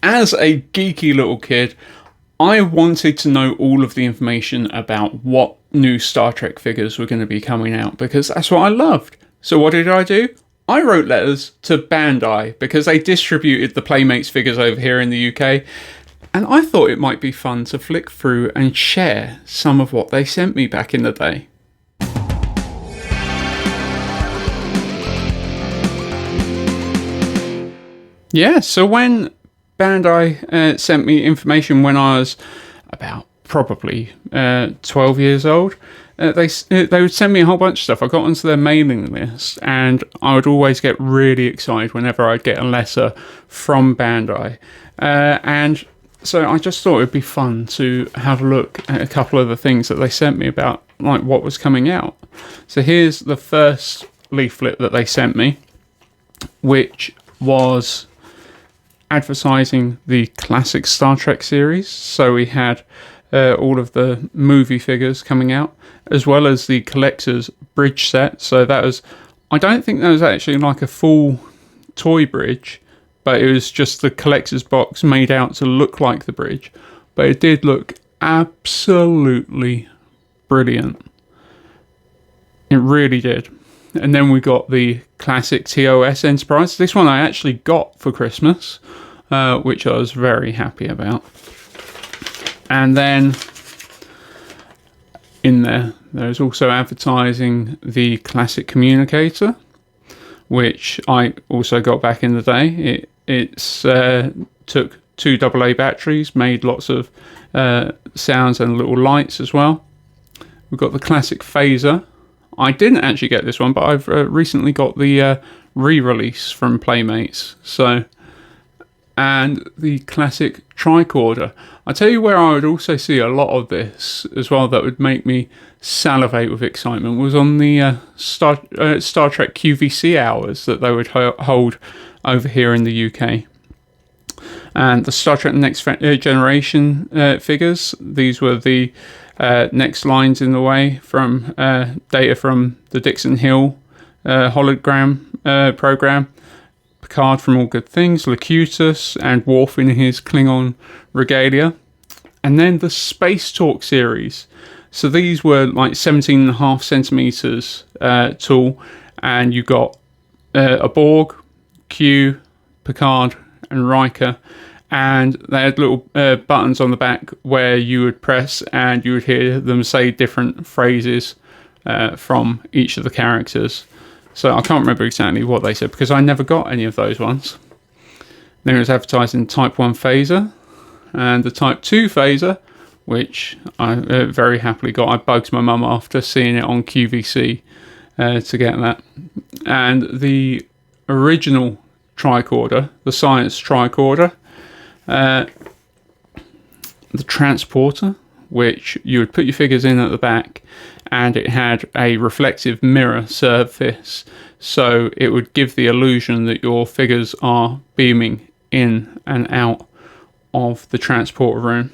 as a geeky little kid, I wanted to know all of the information about what new Star Trek figures were going to be coming out because that's what I loved. So what did I do? I wrote letters to Bandai because they distributed the Playmates figures over here in the UK, and I thought it might be fun to flick through and share some of what they sent me back in the day. Yeah, so when Bandai sent me information when I was about probably 12 years old, they would send me a whole bunch of stuff. I got onto their mailing list, and I would always get really excited whenever I'd get a letter from Bandai. And so I just thought it'd be fun to have a look at a couple of the things that they sent me about, like what was coming out. So here's the first leaflet that they sent me, which was advertising the classic Star Trek series. So we had all of the movie figures coming out, as well as the collector's bridge set. So that was, I don't think that was actually like a full toy bridge, but it was just the collector's box made out to look like the bridge. But it did look absolutely brilliant. It really did. And then we got the classic TOS Enterprise. This one I actually got for Christmas, which I was very happy about. And then in there's also advertising the classic communicator, which I also got back in the day. It's took 2 AA batteries, made lots of sounds and little lights as well. We've got the classic phaser. I didn't actually get this one, but I've recently got the re-release from Playmates. And the classic tricorder. I tell you where I would also see a lot of this as well that would make me salivate with excitement was on the Star Trek QVC hours that they would hold over here in the UK. And the Star Trek Next Generation figures, these were the next lines in the way from data from the Dixon Hill hologram program. Picard from All Good Things, Locutus, and Worf in his Klingon regalia. And then the Space Talk series. So these were like 17.5 centimeters tall, and you got a Borg, Q, Picard, and Riker. And they had little buttons on the back where you would press and you would hear them say different phrases from each of the characters. So I can't remember exactly what they said because I never got any of those ones. Then it was advertising Type 1 phaser and the Type 2 phaser, which I very happily got. I bugged my mum after seeing it on QVC to get that. And the original tricorder, the science tricorder, the transporter, which you would put your figures in at the back, and it had a reflective mirror surface, so it would give the illusion that your figures are beaming in and out of the transporter room.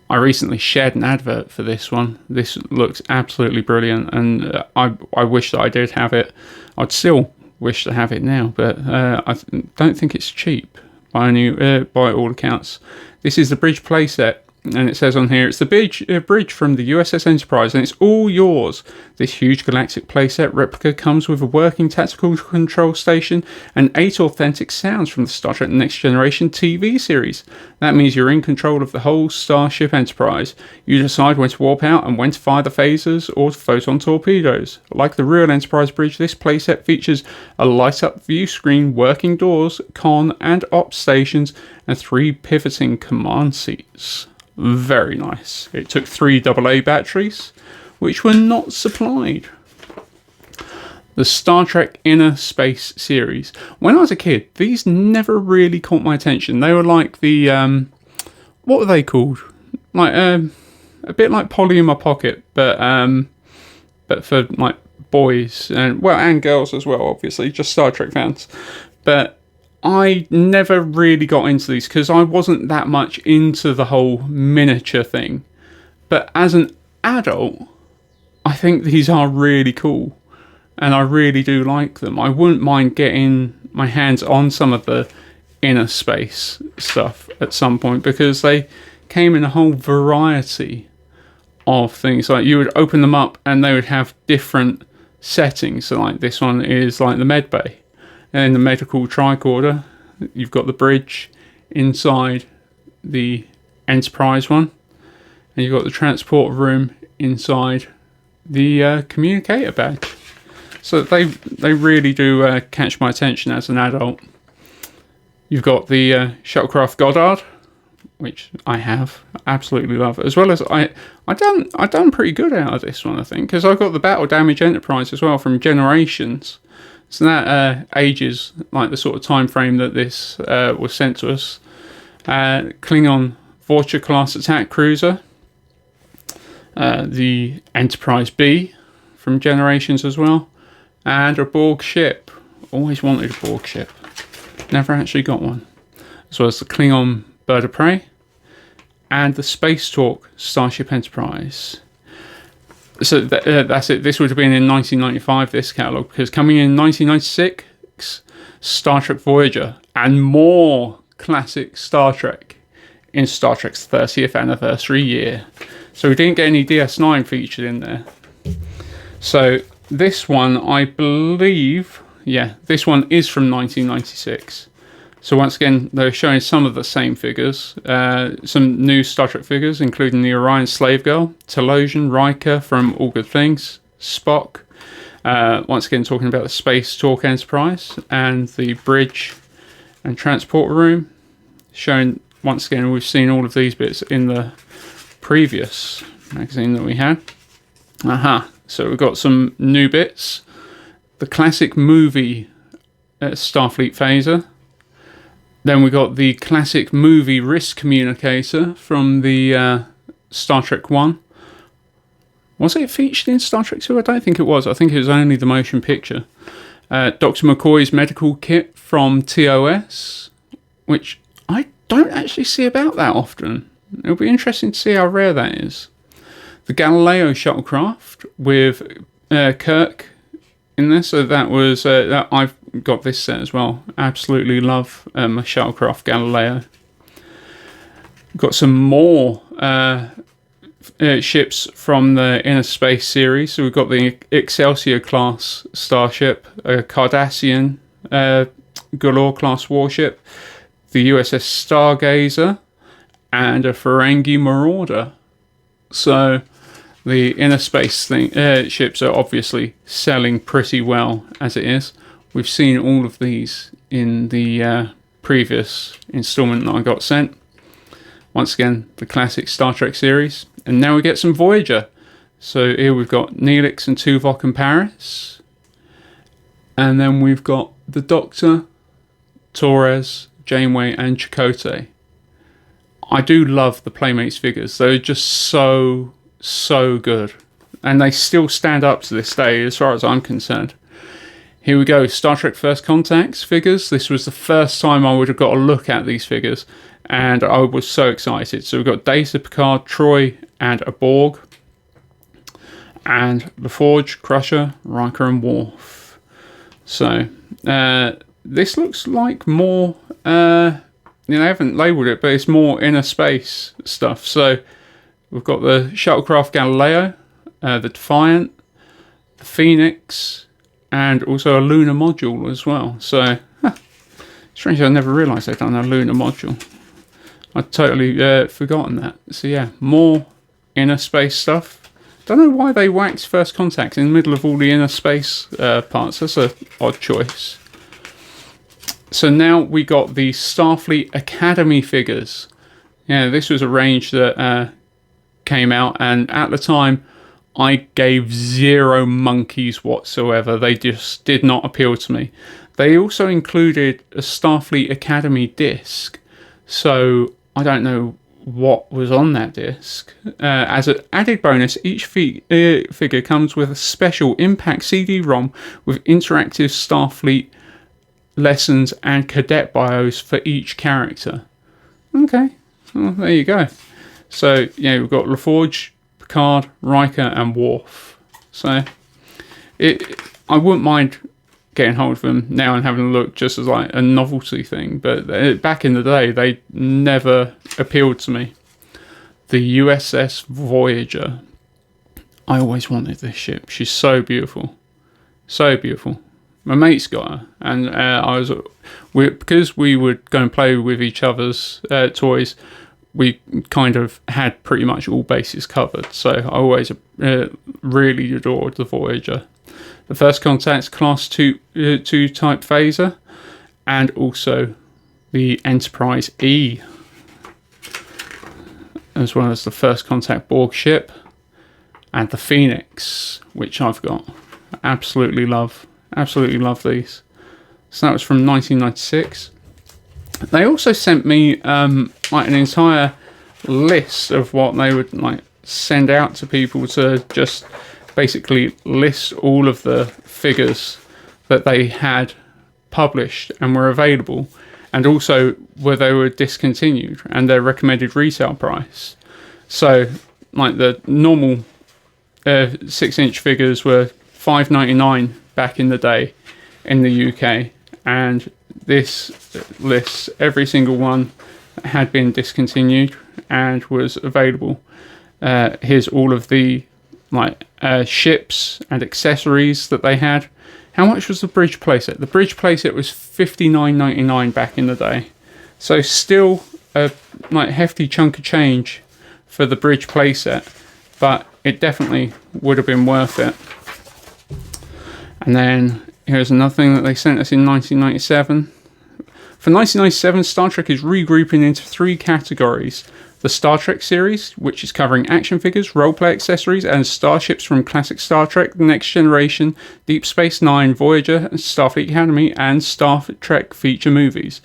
I recently shared an advert for this one. This looks absolutely brilliant, and I wish that I did have it. I'd still wish to have it now, but I don't think it's cheap by all accounts. This is the bridge playset. And it says on here, it's the bridge from the USS Enterprise, and it's all yours. This huge galactic playset replica comes with a working tactical control station and 8 authentic sounds from the Star Trek Next Generation TV series. That means you're in control of the whole Starship Enterprise. You decide when to warp out and when to fire the phasers or photon torpedoes. Like the real Enterprise bridge, this playset features a light-up view screen, working doors, con and op stations, and 3 pivoting command seats. Very nice. It took 3 AA batteries, which were not supplied. The Star Trek Inner Space series. When I was a kid, these never really caught my attention. They were like the, what were they called? Like a bit like Polly in My Pocket, but for like boys and girls as well, obviously, just Star Trek fans. But I never really got into these because I wasn't that much into the whole miniature thing. But as an adult, I think these are really cool. And I really do like them. I wouldn't mind getting my hands on some of the inner space stuff at some point, because they came in a whole variety of things. Like you would open them up and they would have different settings. So like this one is like the med bay, and the medical tricorder, you've got the bridge inside the Enterprise one, and you've got the transport room inside the communicator badge. So they really do catch my attention as an adult. You've got the shuttlecraft Goddard, which I absolutely love, as well as I done pretty good out of this one, I think, because I got the Battle Damage Enterprise as well from Generations. So that ages like the sort of time frame that this was sent to us. Klingon Vulture class attack cruiser, the Enterprise B from Generations as well, and a Borg ship. Always wanted a Borg ship, never actually got one. As well as the Klingon Bird of Prey and the Space Talk Starship Enterprise. So that's it. This would have been in 1995, this catalogue, because coming in 1996, Star Trek Voyager, and more classic Star Trek in Star Trek's 30th anniversary year. So we didn't get any DS9 featured in there. So this one, I believe, yeah, this one is from 1996. So once again, they're showing some of the same figures, some new Star Trek figures, including the Orion Slave Girl, Telosian, Riker from All Good Things, Spock. Once again, talking about the Space Talk Enterprise and the bridge and transport room. Showing, once again, we've seen all of these bits in the previous magazine that we had. So we've got some new bits. The classic movie Starfleet phaser. Then we got the classic movie wrist communicator from the Star Trek 1. Was it featured in Star Trek 2? I don't think it was. I think it was only the motion picture. Dr. McCoy's medical kit from TOS, which I don't actually see about that often. It'll be interesting to see how rare that is. The Galileo shuttlecraft with Kirk in there. So that was I've got this set as well. Absolutely love my shuttlecraft Galileo. Got some more ships from the Inner Space series. So we've got the Excelsior class starship, a Cardassian Galore class warship, the USS Stargazer, and a Ferengi Marauder. So the Inner Space ships are obviously selling pretty well as it is. We've seen all of these in the previous installment that I got sent. Once again, the classic Star Trek series. And now we get some Voyager. So here we've got Neelix and Tuvok and Paris. And then we've got the Doctor, Torres, Janeway and Chakotay. I do love the Playmates figures. They're just so good. And they still stand up to this day as far as I'm concerned. Here we go, Star Trek First Contacts figures. This was the first time I would have got a look at these figures, and I was so excited. So we've got Data, Picard, Troy, and a Borg. And the Forge, Crusher, Riker, and Worf. So, this looks like more, they haven't labelled it, but it's more inner space stuff. So, we've got the Shuttlecraft Galileo, the Defiant, the Phoenix, and also a lunar module as well. So, strange, I never realised they'd done a lunar module. I'd totally forgotten that. So yeah, more inner space stuff. Don't know why they waxed First Contact in the middle of all the inner space parts. That's an odd choice. So now we got the Starfleet Academy figures. Yeah, this was a range that came out, and at the time, I gave zero monkeys whatsoever. They just did not appeal to me. They also included a Starfleet Academy disc. So I don't know what was on that disc. As an added bonus, each figure comes with a special Impact CD-ROM with interactive Starfleet lessons and cadet bios for each character. Okay, well, there you go. So yeah, we've got LaForge, Picard, Riker, and Worf. So I wouldn't mind getting hold of them now and having a look just as like a novelty thing. But back in the day, they never appealed to me. The USS Voyager. I always wanted this ship. She's so beautiful. So beautiful. My mate's got her, and because we would go and play with each other's toys, we kind of had pretty much all bases covered. So I always really adored the Voyager. The First Contact's Class 2 type phaser, and also the Enterprise E, as well as the First Contact Borg ship, and the Phoenix, which I've got. Absolutely love these. So that was from 1996. They also sent me like an entire list of what they would like send out to people to just basically list all of the figures that they had published and were available, and also where they were discontinued and their recommended retail price. So like the normal 6-inch figures were $5.99 back in the day in the UK, and this lists every single one that had been discontinued and was available. Here's all of the like ships and accessories that they had. How much was the bridge playset? The bridge playset was $59.99 back in the day, so still a like hefty chunk of change for the bridge playset, but it definitely would have been worth it. And then here's another thing that they sent us in 1997. For 1997, Star Trek is regrouping into 3 categories. The Star Trek series, which is covering action figures, roleplay accessories, and starships from classic Star Trek, The Next Generation, Deep Space Nine, Voyager, Starfleet Academy, and Star Trek feature movies.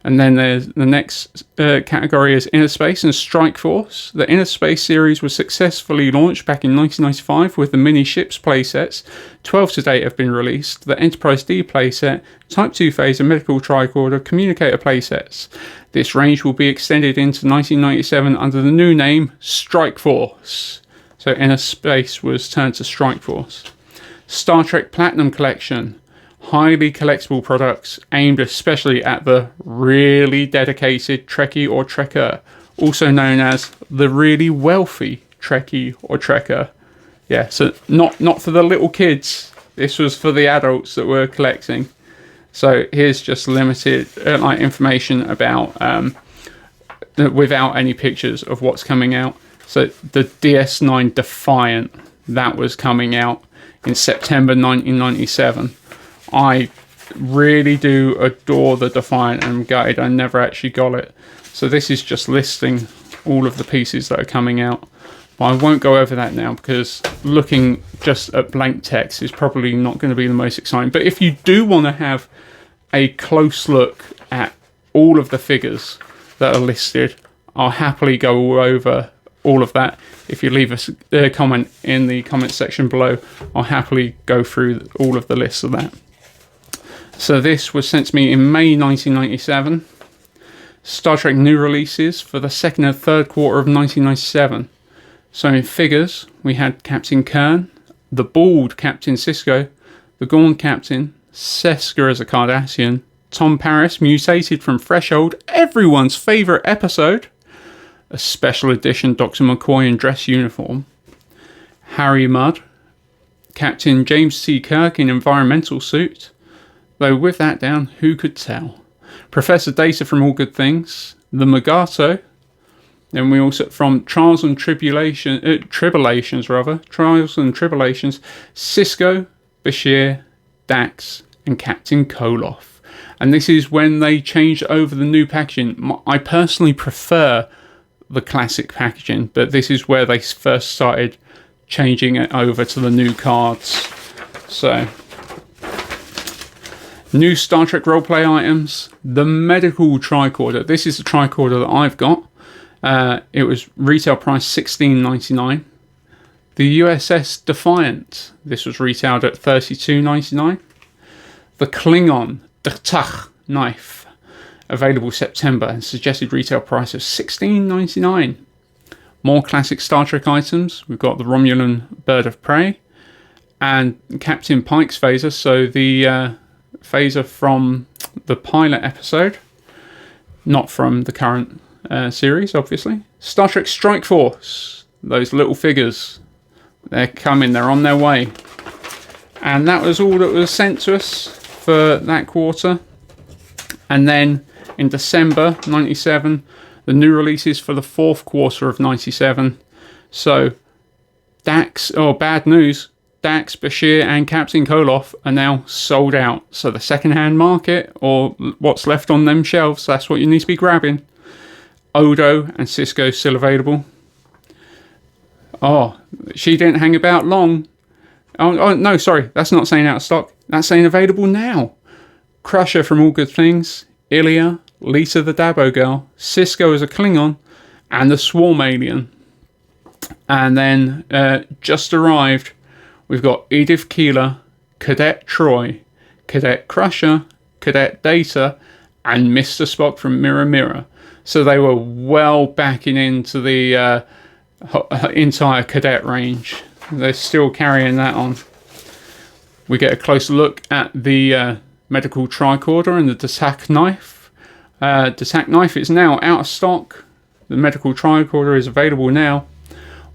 And then there's the next category is Inner Space and Strike Force. The Inner Space series was successfully launched back in 1995 with the mini ships playsets. 12 to date have been released. The Enterprise D playset, Type 2 phaser, medical tricorder, communicator playsets. This range will be extended into 1997 under the new name Strike Force. So Inner Space was turned to Strike Force. Star Trek Platinum Collection. Highly collectible products aimed especially at the really dedicated Trekkie or Trekker, also known as the really wealthy Trekkie or Trekker. Yeah, so not for the little kids. This was for the adults that were collecting. So here's just limited like information about without any pictures of what's coming out. So the DS9 Defiant, that was coming out in September 1997. I really do adore the Defiant, and I'm gutted I never actually got it. So this is just listing all of the pieces that are coming out. But I won't go over that now because looking just at blank text is probably not going to be the most exciting. But if you do want to have a close look at all of the figures that are listed, I'll happily go over all of that. If you leave us a comment in the comment section below, I'll happily go through all of the lists of that. So this was sent to me in May 1997. Star Trek new releases for the second and third quarter of 1997. So in figures, we had Captain Kern, the bald Captain Sisko, the gaunt Captain, Seska as a Cardassian, Tom Paris mutated from Threshold, everyone's favourite episode, a special edition Dr. McCoy in dress uniform, Harry Mudd, Captain James C. Kirk in environmental suit, though with that down, who could tell? Professor Data from All Good Things, the Magato. Then we also, from Trials and Tribulations, Sisko, Bashir, Dax, and Captain Koloff. And this is when they changed over the new packaging. I personally prefer the classic packaging, but this is where they first started changing it over to the new cards. So new Star Trek roleplay items. The medical tricorder. This is the tricorder that I've got. It was retail price $16.99. The USS Defiant. This was retailed at $32.99. The Klingon Dtach knife. Available September and suggested retail price of $16.99. More classic Star Trek items. We've got the Romulan Bird of Prey and Captain Pike's phaser. So the phaser from the pilot episode, not from the current series, obviously. Star Trek Strike Force, those little figures, they're coming, they're on their way. And that was all that was sent to us for that quarter. And then in December 97, the new releases for the fourth quarter of 97. So Dax, bad news, Dax, Bashir and Captain Koloff are now sold out. So the second-hand market, or what's left on them shelves, that's what you need to be grabbing. Odo and Cisco still available. Oh, she didn't hang about long. Oh no, sorry, that's not saying out of stock. That's saying available now. Crusher from All Good Things, Ilya, Lisa the Dabo Girl, Cisco as a Klingon, and the Swarm Alien. And then just arrived, we've got Edith Keeler, Cadet Troy, Cadet Crusher, Cadet Data, and Mr. Spock from Mirror Mirror. So they were well backing into the entire cadet range. They're still carrying that on. We get a closer look at the medical tricorder and the Desac knife. Desac knife is now out of stock. The medical tricorder is available now.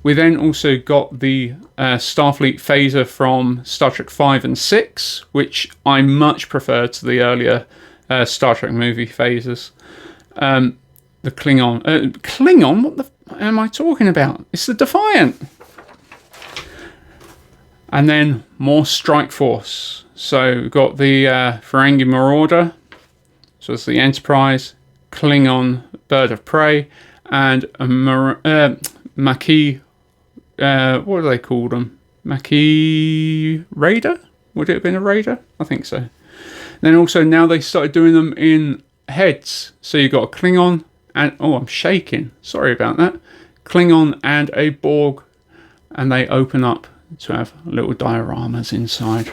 We then also got the Starfleet phaser from Star Trek 5 and 6, which I much prefer to the earlier Star Trek movie phasers. The Klingon. Klingon? What the am I talking about? It's the Defiant. And then more Strike Force. So we've got the Ferengi Marauder. So it's the Enterprise, Klingon Bird of Prey, and a Maquis. What do they call them? Maquis Raider? Would it have been a Raider? I think so. Then also now they started doing them in heads. So you've got a Klingon and... Oh, I'm shaking. Sorry about that. Klingon and a Borg. And they open up to have little dioramas inside.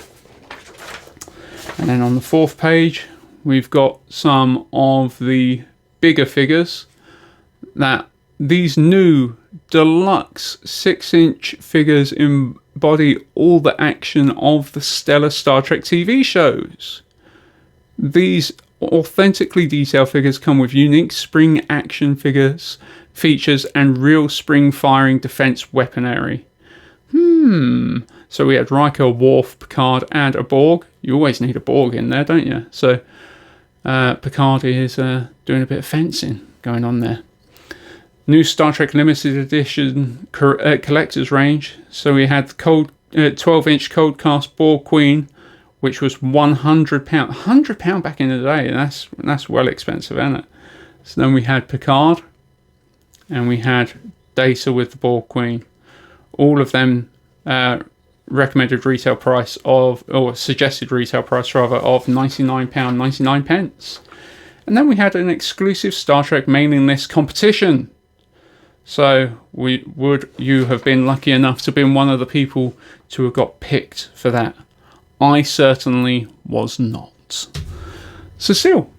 And then on the fourth page, we've got some of the bigger figures that these new deluxe 6-inch figures embody all the action of the stellar Star Trek TV shows. These authentically detailed figures come with unique spring action figures, features, and real spring firing defense weaponry. So we had Riker, Worf, Picard, and a Borg. You always need a Borg in there, don't you? So Picard is doing a bit of fencing going on there. New Star Trek Limited Edition collector's range. So we had the 12-inch cold cast Borg Queen, which was £100. £100 back in the day. That's well expensive, isn't it? So then we had Picard, and we had Data with the Borg Queen. All of them recommended retail price of, or suggested retail price rather, of £99.99. And then we had an exclusive Star Trek mailing list competition. So would you have been lucky enough to have been one of the people to have got picked for that? I certainly was not. So still,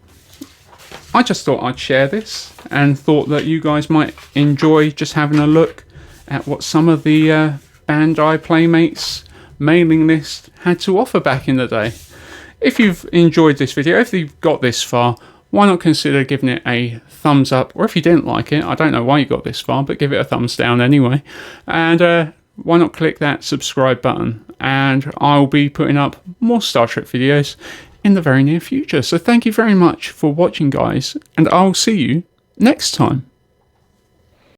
I just thought I'd share this and thought that you guys might enjoy just having a look at what some of the Bandai Playmates mailing list had to offer back in the day. If you've enjoyed this video, if you've got this far, why not consider giving it a thumbs up? Or if you didn't like it, I don't know why you got this far, but give it a thumbs down anyway. And why not click that subscribe button? And I'll be putting up more Star Trek videos in the very near future. So thank you very much for watching, guys, and I'll see you next time.